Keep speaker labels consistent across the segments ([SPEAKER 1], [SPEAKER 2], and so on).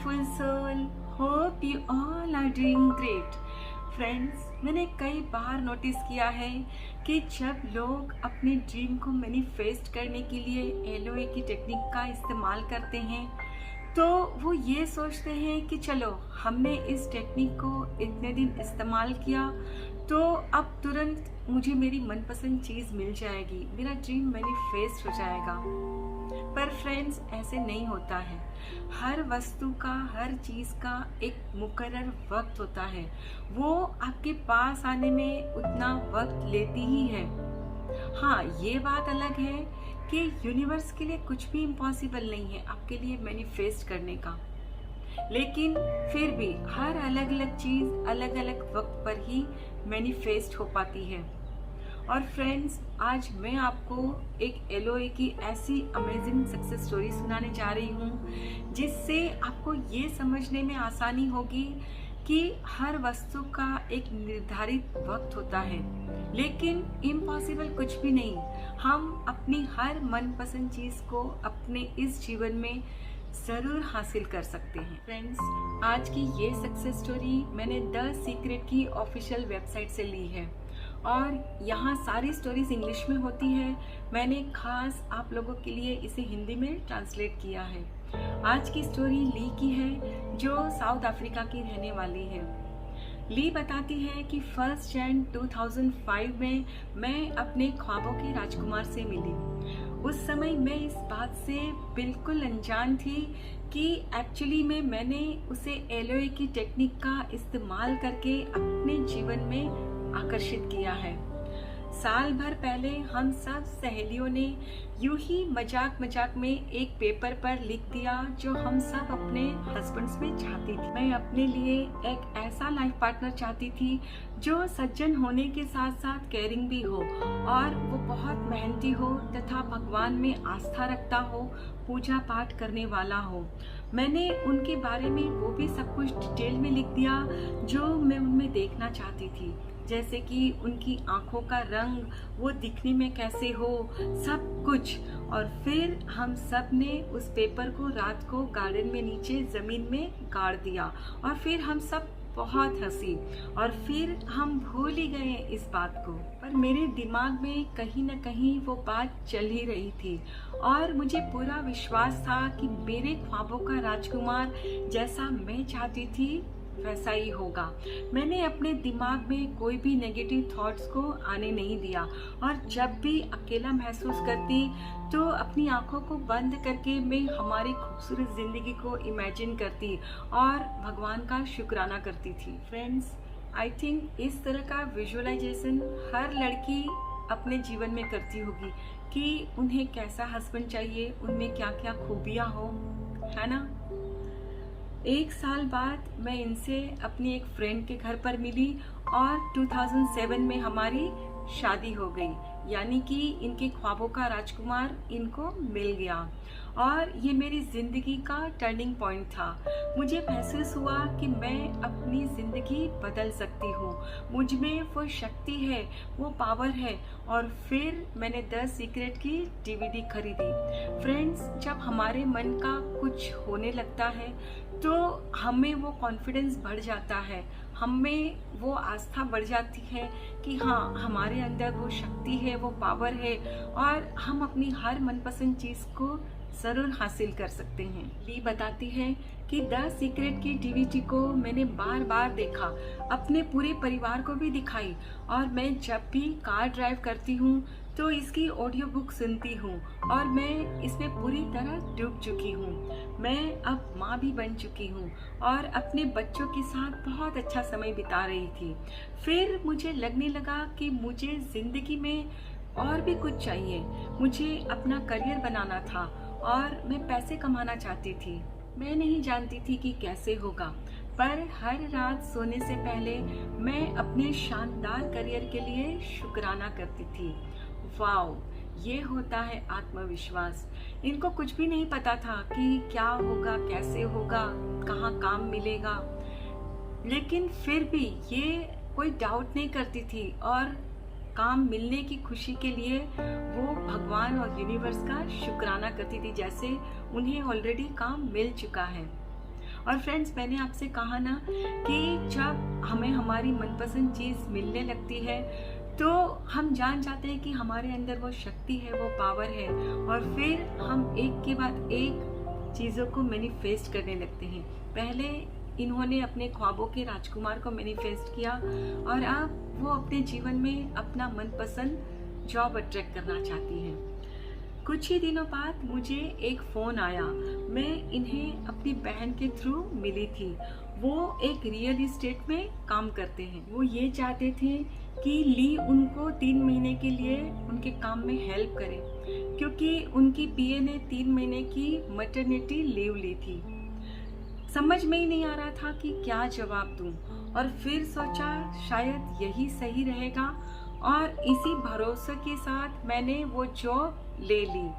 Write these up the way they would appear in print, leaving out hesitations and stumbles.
[SPEAKER 1] beautiful soul. Hope you all are doing great. Friends, मैंने कई बार notice किया है कि जब लोग अपने ड्रीम को मैनिफेस्ट करने के लिए एलओए की टेक्निक का इस्तेमाल करते हैं तो वो ये सोचते हैं कि चलो हमने इस टेक्निक को इतने दिन इस्तेमाल किया तो अब तुरंत मुझे मेरी मनपसंद चीज़ मिल जाएगी, मेरा ड्रीम मैनिफेस्ट हो जाएगा। पर फ्रेंड्स, ऐसे नहीं होता है। हर वस्तु का, हर चीज़ का एक मुकर्रर वक्त होता है। वो आपके पास आने में उतना वक्त लेती ही है। हाँ, ये बात अलग है कि यूनिवर्स के लिए कुछ भी इम्पॉसिबल नहीं है आपके लिए मैनिफेस्ट करने का, लेकिन फिर भी हर अलग अलग चीज़ अलग अलग वक्त पर ही मैनिफेस्ट हो पाती है। और फ्रेंड्स, आज मैं आपको एक एलओए की ऐसी अमेजिंग सक्सेस स्टोरी सुनाने जा रही हूँ जिससे आपको ये समझने में आसानी होगी कि हर वस्तु का एक निर्धारित वक्त होता है, लेकिन इम्पॉसिबल कुछ भी नहीं। हम अपनी हर मनपसंद चीज़ को अपने इस जीवन में ज़रूर हासिल कर सकते हैं। फ्रेंड्स, आज की ये सक्सेस स्टोरी मैंने द सीक्रेट की ऑफिशियल वेबसाइट से ली है और यहाँ सारी स्टोरीज इंग्लिश में होती है। मैंने खास आप लोगों के लिए इसे हिंदी में ट्रांसलेट किया है। आज की स्टोरी ली की है जो साउथ अफ्रीका की रहने वाली है। ली बताती है कि 1 जनवरी 2005 में मैं अपने ख्वाबों के राजकुमार से मिली। उस समय मैं इस बात से बिल्कुल अनजान थी कि एक्चुअली में मैंने उसे एलओए की टेक्निक का इस्तेमाल करके अपने जीवन में आकर्षित किया है। साल भर पहले हम सब सहेलियों ने यूं ही मजाक मजाक में एक पेपर पर लिख दिया जो हम सब अपने हस्बैंड्स में चाहती थी। मैं अपने लिए एक ऐसा लाइफ पार्टनर चाहती थी जो सज्जन होने के साथ साथ केयरिंग भी हो और वो बहुत मेहनती हो तथा भगवान में आस्था रखता हो, पूजा पाठ करने वाला हो। मैंने उनके बारे में वो भी सब कुछ डिटेल में लिख दिया जो मैं उनमें देखना चाहती थी, जैसे कि उनकी आंखों का रंग, वो दिखने में कैसे हो, सब कुछ। और फिर हम सब ने उस पेपर को रात को गार्डन में नीचे ज़मीन में गाड़ दिया और फिर हम सब बहुत हंसी और फिर हम भूल ही गए इस बात को। पर मेरे दिमाग में कहीं न कहीं वो बात चल ही रही थी और मुझे पूरा विश्वास था कि मेरे ख्वाबों का राजकुमार जैसा मैं चाहती थी वैसा ही होगा। मैंने अपने दिमाग में कोई भी नेगेटिव थॉट्स को आने नहीं दिया और जब भी अकेला महसूस करती तो अपनी आंखों को बंद करके मैं हमारी खूबसूरत ज़िंदगी को इमेजिन करती और भगवान का शुक्राना करती थी। फ्रेंड्स, आई थिंक इस तरह का विजुअलाइजेशन हर लड़की अपने जीवन में करती होगी कि उन्हें कैसा हस्बैंड चाहिए, उनमें क्या क्या खूबियाँ हो, है ना। 1 साल बाद मैं इनसे अपनी एक फ्रेंड के घर पर मिली और 2007 में हमारी शादी हो गई, यानी कि इनके ख्वाबों का राजकुमार इनको मिल गया और ये मेरी ज़िंदगी का टर्निंग पॉइंट था। मुझे महसूस हुआ कि मैं अपनी ज़िंदगी बदल सकती हूँ, मुझ में वो शक्ति है, वो पावर है। और फिर मैंने द सीक्रेट की डीवीडी खरीदी। फ्रेंड्स, जब हमारे मन का कुछ होने लगता है तो हमें वो कॉन्फिडेंस बढ़ जाता है, हमें वो आस्था बढ़ जाती है कि हाँ, हमारे अंदर वो शक्ति है, वो पावर है और हम अपनी हर मनपसंद चीज़ को ज़रूर हासिल कर सकते हैं। ली बताती है कि द सीक्रेट की डीवीडी को मैंने बार बार देखा, अपने पूरे परिवार को भी दिखाई और मैं जब भी कार ड्राइव करती हूँ तो इसकी ऑडियो बुक सुनती हूँ और मैं इसमें पूरी तरह डूब चुकी हूँ। मैं अब माँ भी बन चुकी हूँ और अपने बच्चों के साथ बहुत अच्छा समय बिता रही थी। फिर मुझे लगने लगा कि मुझे ज़िंदगी में और भी कुछ चाहिए। मुझे अपना करियर बनाना था और मैं पैसे कमाना चाहती थी। मैं नहीं जानती थी कि कैसे होगा, पर हर रात सोने से पहले मैं अपने शानदार करियर के लिए शुक्राना करती थी। वाओ, ये होता है आत्मविश्वास। इनको कुछ भी नहीं पता था कि क्या होगा, कैसे होगा, कहाँ काम मिलेगा, लेकिन फिर भी ये कोई डाउट नहीं करती थी और काम मिलने की खुशी के लिए वो भगवान और यूनिवर्स का शुक्राना करती थी, जैसे उन्हें ऑलरेडी काम मिल चुका है। और फ्रेंड्स, मैंने आपसे कहा ना कि जब हमें हमारी मनपसंद चीज़ मिलने लगती है तो हम जान जाते हैं कि हमारे अंदर वो शक्ति है, वो पावर है, और फिर हम एक के बाद एक चीज़ों को मैनिफेस्ट करने लगते हैं। पहले इन्होंने अपने ख्वाबों के राजकुमार को मैनिफेस्ट किया और अब वो अपने जीवन में अपना मनपसंद जॉब अट्रैक्ट करना चाहती हैं। कुछ ही दिनों बाद मुझे एक फ़ोन आया। मैं इन्हें अपनी बहन के थ्रू मिली थी। वो एक रियल इस्टेट में काम करते हैं। वो ये चाहते थे कि ली उनको 3 महीने के लिए उनके काम में हेल्प करे, क्योंकि उनकी पीए ने 3 महीने की मैटरनिटी लीव ली थी। समझ में ही नहीं आ रहा था कि क्या जवाब दूं, और फिर सोचा शायद यही सही रहेगा, और इसी भरोसे के साथ मैंने वो जॉब ले ली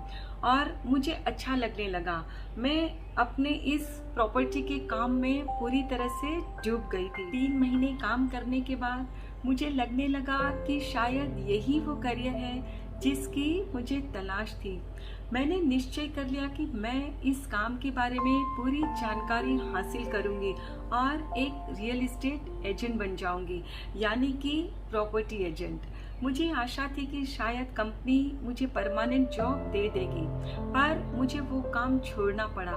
[SPEAKER 1] और मुझे अच्छा लगने लगा। मैं अपने इस प्रॉपर्टी के काम में पूरी तरह से डूब गई थी। 3 महीने काम करने के बाद मुझे लगने लगा कि शायद यही वो करियर है जिसकी मुझे तलाश थी। मैंने निश्चय कर लिया कि मैं इस काम के बारे में पूरी जानकारी हासिल करूंगी और एक रियल इस्टेट एजेंट बन जाऊंगी, यानी कि प्रॉपर्टी एजेंट। मुझे आशा थी कि शायद कंपनी मुझे परमानेंट जॉब दे देगी, पर मुझे वो काम छोड़ना पड़ा,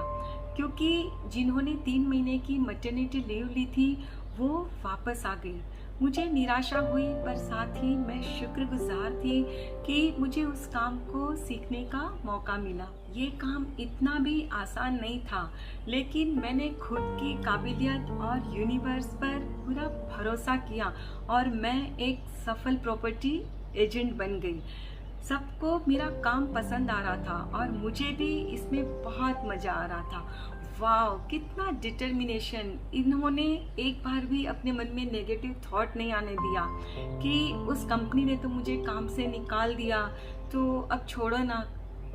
[SPEAKER 1] क्योंकि जिन्होंने 3 महीने की मैटरनिटी लीव ली थी वो वापस आ गई। मुझे निराशा हुई, पर साथ ही मैं शुक्रगुजार थी कि मुझे उस काम को सीखने का मौका मिला। ये काम इतना भी आसान नहीं था, लेकिन मैंने खुद की काबिलियत और यूनिवर्स पर पूरा भरोसा किया और मैं एक सफल प्रॉपर्टी एजेंट बन गई। सबको मेरा काम पसंद आ रहा था और मुझे भी इसमें बहुत मज़ा आ रहा था। वाह, कितना डिटर्मिनेशन! इन्होंने एक बार भी अपने मन में नेगेटिव थॉट नहीं आने दिया कि उस कंपनी ने तो मुझे काम से निकाल दिया तो अब छोड़ो ना।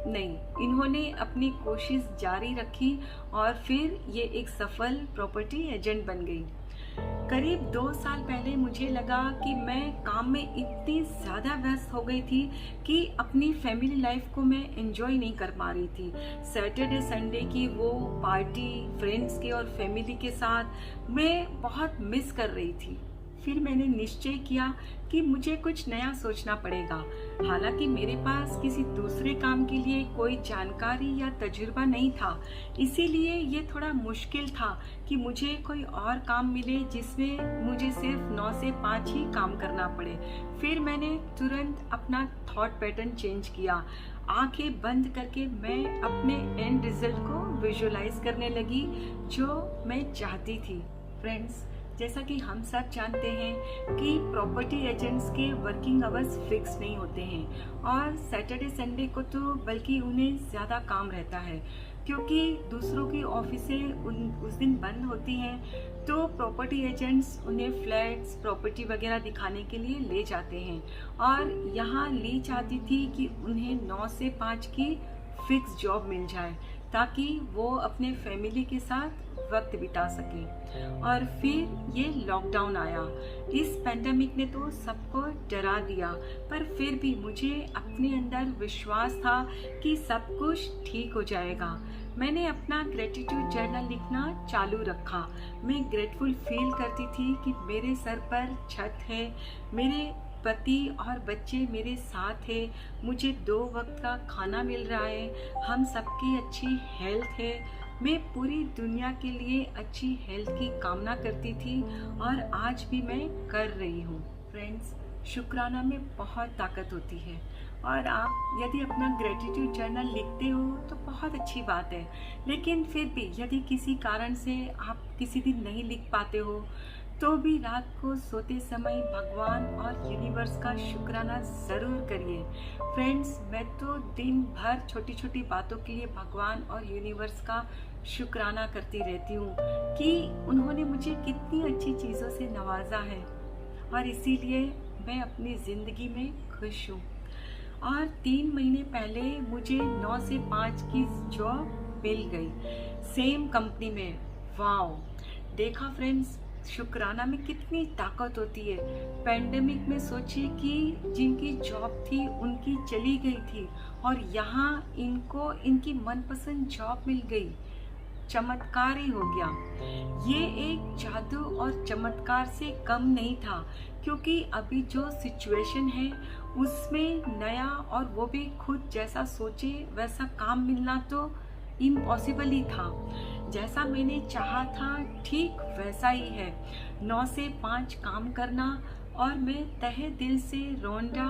[SPEAKER 1] नहीं, इन्होंने अपनी कोशिश जारी रखी और फिर ये एक सफल प्रॉपर्टी एजेंट बन गई। करीब 2 साल पहले मुझे लगा कि मैं काम में इतनी ज़्यादा व्यस्त हो गई थी कि अपनी फैमिली लाइफ को मैं एंजॉय नहीं कर पा रही थी। सैटरडे संडे की वो पार्टी फ्रेंड्स के और फैमिली के साथ मैं बहुत मिस कर रही थी। फिर मैंने निश्चय किया कि मुझे कुछ नया सोचना पड़ेगा। हालांकि मेरे पास किसी दूसरे काम के लिए कोई जानकारी या तजुर्बा नहीं था, इसीलिए ये थोड़ा मुश्किल था कि मुझे कोई और काम मिले जिसमें मुझे सिर्फ 9 से 5 ही काम करना पड़े। फिर मैंने तुरंत अपना थॉट पैटर्न चेंज किया। आंखें बंद करके मैं अपने एंड रिजल्ट को विजुअलाइज करने लगी जो मैं चाहती थी। फ्रेंड्स, जैसा कि हम सब जानते हैं कि प्रॉपर्टी एजेंट्स के वर्किंग आवर्स फिक्स नहीं होते हैं, और सैटरडे संडे को तो बल्कि उन्हें ज़्यादा काम रहता है, क्योंकि दूसरों की ऑफिसें उस दिन बंद होती हैं। तो प्रॉपर्टी एजेंट्स उन्हें फ्लैट्स, प्रॉपर्टी वगैरह दिखाने के लिए ले जाते हैं, और यहाँ ली चाहती थी कि उन्हें 9 से 5 की फिक्स जॉब मिल जाए ताकि वो अपने फैमिली के साथ वक्त बिता सकें। और फिर ये लॉकडाउन आया। इस पैंडेमिक ने तो सबको डरा दिया, पर फिर भी मुझे अपने अंदर विश्वास था कि सब कुछ ठीक हो जाएगा। मैंने अपना ग्रेटिट्यूड जर्नल लिखना चालू रखा। मैं ग्रेटफुल फील करती थी कि मेरे सर पर छत है, मेरे पति और बच्चे मेरे साथ है, मुझे 2 वक्त का खाना मिल रहा है, हम सबकी अच्छी हेल्थ है। मैं पूरी दुनिया के लिए अच्छी हेल्थ की कामना करती थी और आज भी मैं कर रही हूँ। फ्रेंड्स, शुक्राना में बहुत ताकत होती है, और आप यदि अपना ग्रेटिट्यूड जर्नल लिखते हो तो बहुत अच्छी बात है, लेकिन फिर भी यदि किसी कारण से आप किसी दिन नहीं लिख पाते हो तो भी रात को सोते समय भगवान और यूनिवर्स का शुक्राना ज़रूर करिए। फ्रेंड्स, मैं तो दिन भर छोटी छोटी बातों के लिए भगवान और यूनिवर्स का शुक्राना करती रहती हूँ कि उन्होंने मुझे कितनी अच्छी चीज़ों से नवाजा है, और इसीलिए मैं अपनी ज़िंदगी में खुश हूँ। और 3 महीने पहले मुझे 9 से 5 की जॉब मिल गई, सेम कंपनी में। वाओ! देखा फ्रेंड्स, शुक्राना में कितनी ताकत होती है। पैंडेमिक में सोचिए कि जिनकी जॉब थी उनकी चली गई थी, और यहाँ इनको इनकी मनपसंद जॉब मिल गई। चमत्कार ही हो गया। ये एक जादू और चमत्कार से कम नहीं था, क्योंकि अभी जो सिचुएशन है उसमें नया और वो भी खुद जैसा सोचे वैसा काम मिलना तो इम्पॉसिबल ही था। जैसा मैंने चाहा था ठीक वैसा ही है, 9 से 5 काम करना। और मैं तहे दिल से रोंडा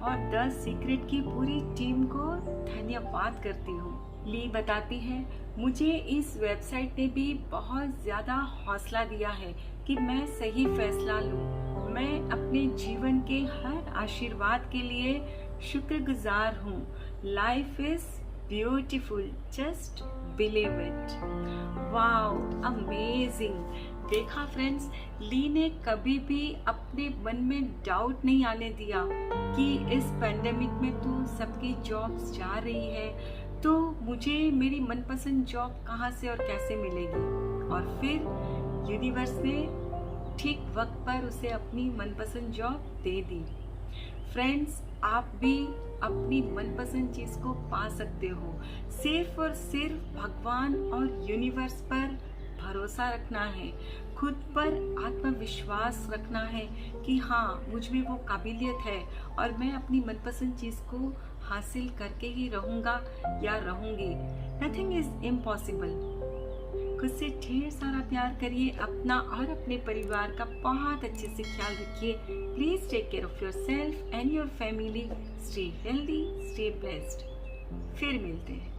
[SPEAKER 1] और द सीक्रेट की पूरी टीम को धन्यवाद करती हूँ। ली बताती है, मुझे इस वेबसाइट ने भी बहुत ज़्यादा हौसला दिया है कि मैं सही फैसला लूँ। मैं अपने जीवन के हर आशीर्वाद के लिए शुक्रगुजार हूँ। Life is beautiful, just believe it. Wow, amazing. देखा फ्रेंड्स, ली ने कभी भी अपने मन में डाउट नहीं आने दिया कि इस पैंडेमिक में तो सबकी जॉब्स जा रही है, तो मुझे मेरी मनपसंद जॉब कहाँ से और कैसे मिलेगी। और फिर यूनिवर्स ने ठीक वक्त पर उसे अपनी मनपसंद जॉब दे दी। फ्रेंड्स, आप भी अपनी मनपसंद चीज को पा सकते हो। सिर्फ और सिर्फ भगवान और यूनिवर्स पर भरोसा रखना है, खुद पर आत्मविश्वास रखना है कि हाँ, मुझ में वो काबिलियत है और मैं अपनी मनपसंद चीज को हासिल करके ही रहूंगा या रहूंगी। Nothing is impossible. खुद से ढेर सारा प्यार करिए, अपना और अपने परिवार का बहुत अच्छे से ख्याल रखिए। Please take care of yourself and your family. Stay healthy, stay blessed. फिर मिलते हैं।